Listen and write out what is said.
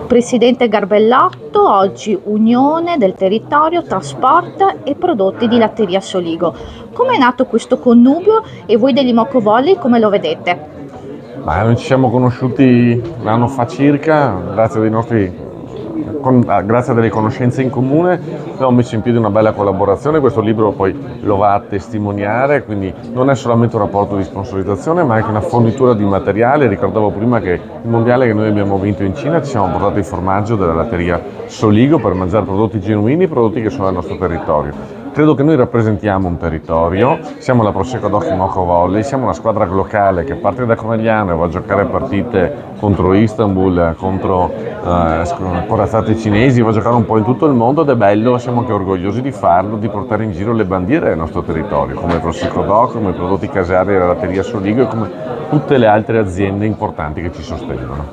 Presidente Garbellotto, oggi Unione del Territorio, Trasport e Prodotti di Latteria Soligo. Come è nato questo connubio e voi degli Moco Volley come lo vedete? Ma noi ci siamo conosciuti un anno fa circa, grazie a delle conoscenze in comune, abbiamo messo in piedi una bella collaborazione. Questo libro poi lo va a testimoniare, quindi non è solamente un rapporto di sponsorizzazione, ma anche una fornitura di materiale. Ricordavo prima che il mondiale che noi abbiamo vinto in Cina ci siamo portati il formaggio della latteria Soligo per mangiare prodotti genuini, prodotti che sono al nostro territorio. Credo che noi rappresentiamo un territorio, siamo la Prosecco Doc Moco Volley, siamo una squadra locale che parte da Conegliano e va a giocare partite contro Istanbul, contro corazzate cinesi, va a giocare un po' in tutto il mondo ed è bello, siamo anche orgogliosi di farlo, di portare in giro le bandiere del nostro territorio, come il Prosecco Doc, come i prodotti casari della latteria Soligo e come tutte le altre aziende importanti che ci sostengono.